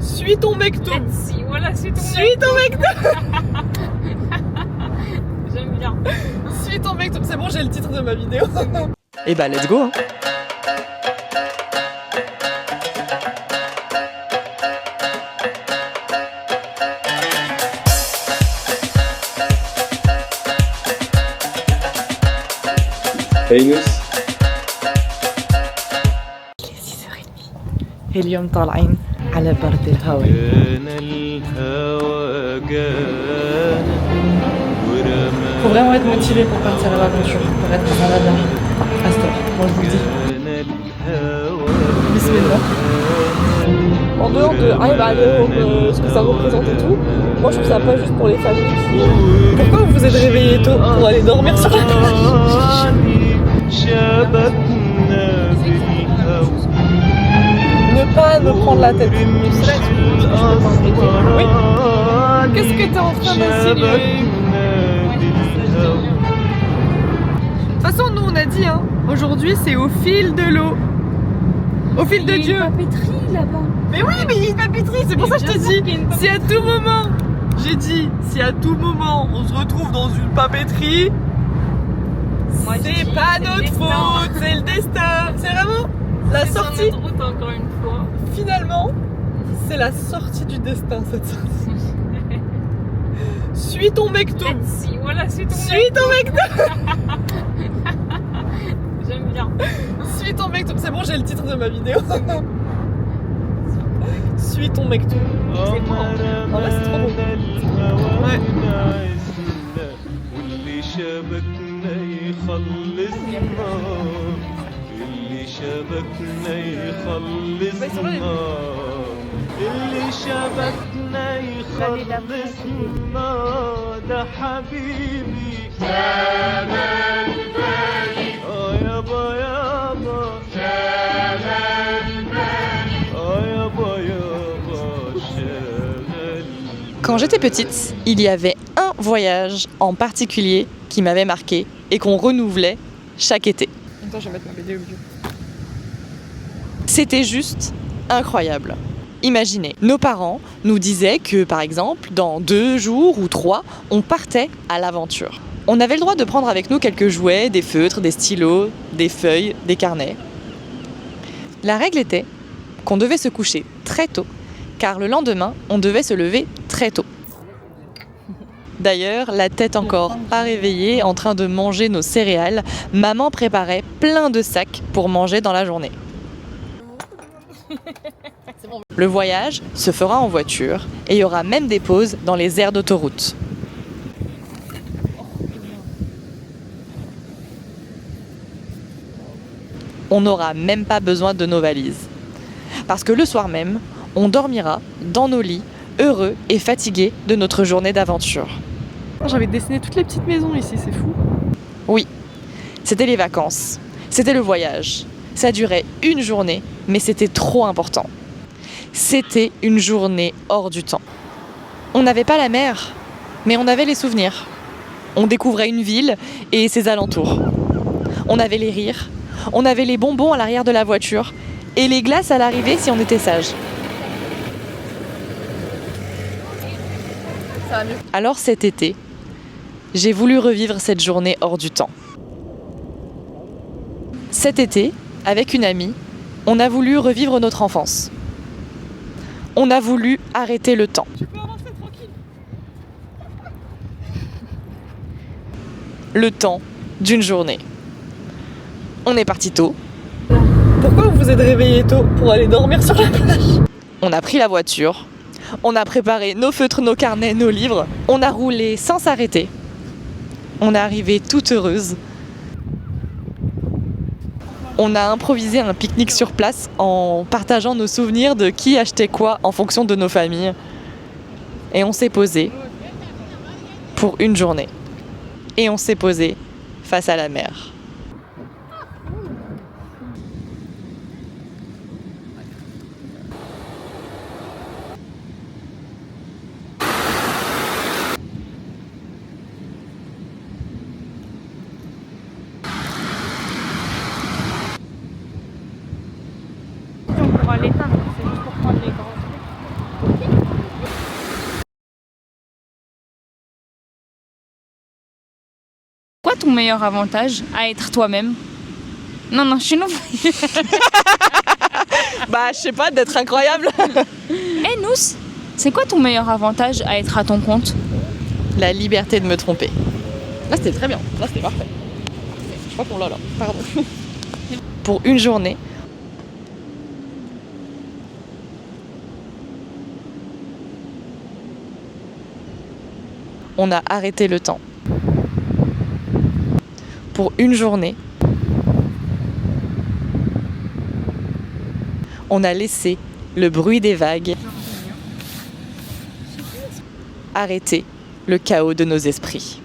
Suis ton McDo. Si, voilà, suis ton Suis ton McDo. J'aime bien. Suis ton McDo. C'est bon, j'ai le titre de ma vidéo. Et bah let's go hein. Hey Nous. اليوم طالعين على برد الهواء. Faut vraiment être motivé pour partir à l'aventure, pour être dans la mer. Astor, moi je vous le dis. Bismillah. En dehors de ce que ça représente et tout, moi je trouve ça pas juste pour les familles qui... Pourquoi vous vous êtes réveillés tôt pour aller dormir sur la plage? Ne pas me prendre la tête. Oui. Qu'est-ce que t'es en train d'insinuer? De toute façon, nous on a dit, hein, aujourd'hui c'est au fil de l'eau. Au fil de Dieu. Il y a une papeterie là-bas. Mais oui, mais il y a une papeterie, c'est pour ça que je te dis. Si à tout moment, j'ai dit, si à tout moment on se retrouve dans une papeterie, c'est pas notre faute, c'est le destin. C'est vraiment la sortie. Sur notre route encore une fois. Finalement, c'est la sortie du destin, cette sortie. Suis ton McDo. Si, voilà, suis ton Suis ton McDo. J'aime bien. Suis ton McDo. C'est bon, j'ai le titre de ma vidéo. Suis ton McDo. C'est beau. En vrai, c'est trop beau. Ouais. اللي شبكنا يخلصنا ده حبيبي شال البالي يابا يابا شال البالي يابا يابا شال. Quand j'étais petite, il y avait un voyage en particulier qui m'avait marqué et qu'on renouvelait chaque été. Attends, je vais mettre ma BD au milieu. C'était juste incroyable. Imaginez, nos parents nous disaient que, par exemple, dans 2 jours ou 3, on partait à l'aventure. On avait le droit de prendre avec nous quelques jouets, des feutres, des stylos, des feuilles, des carnets. La règle était qu'on devait se coucher très tôt, car le lendemain, on devait se lever très tôt. D'ailleurs, la tête encore pas réveillée, en train de manger nos céréales, maman préparait plein de sacs pour manger dans la journée. Le voyage se fera en voiture et il y aura même des pauses dans les aires d'autoroute. On n'aura même pas besoin de nos valises. Parce que le soir même, on dormira dans nos lits, heureux et fatigués de notre journée d'aventure. J'avais dessiné toutes les petites maisons ici, c'est fou. Oui, c'était les vacances, c'était le voyage. Ça durait une journée, mais c'était trop important. C'était une journée hors du temps. On n'avait pas la mer, mais on avait les souvenirs. On découvrait une ville et ses alentours. On avait les rires, on avait les bonbons à l'arrière de la voiture et les glaces à l'arrivée si on était sage. Ça va mieux. Alors cet été, j'ai voulu revivre cette journée hors du temps. Cet été, avec une amie, on a voulu revivre notre enfance. On a voulu arrêter le temps. Tu peux avancer tranquille. Le temps d'une journée. On est parti tôt. Pourquoi vous vous êtes réveillés tôt pour aller dormir sur la plage? On a pris la voiture. On a préparé nos feutres, nos carnets, nos livres. On a roulé sans s'arrêter. On est arrivé toute heureuse. On a improvisé un pique-nique sur place en partageant nos souvenirs de qui achetait quoi en fonction de nos familles. Et on s'est posé pour une journée. Et on s'est posé face à la mer. On pourra l'éteindre, c'est juste pour prendre les grands trucs. ton meilleur avantage à être toi-même? Non, je suis non. Bah, je sais pas, d'être incroyable. Eh Nous, c'est quoi ton meilleur avantage à être à ton compte? La liberté de me tromper. Là, c'était très bien. Là, c'était parfait. Je crois qu'on l'a là. Pardon. Pour une journée, on a arrêté le temps. Pour une journée, on a laissé le bruit des vagues arrêter le chaos de nos esprits.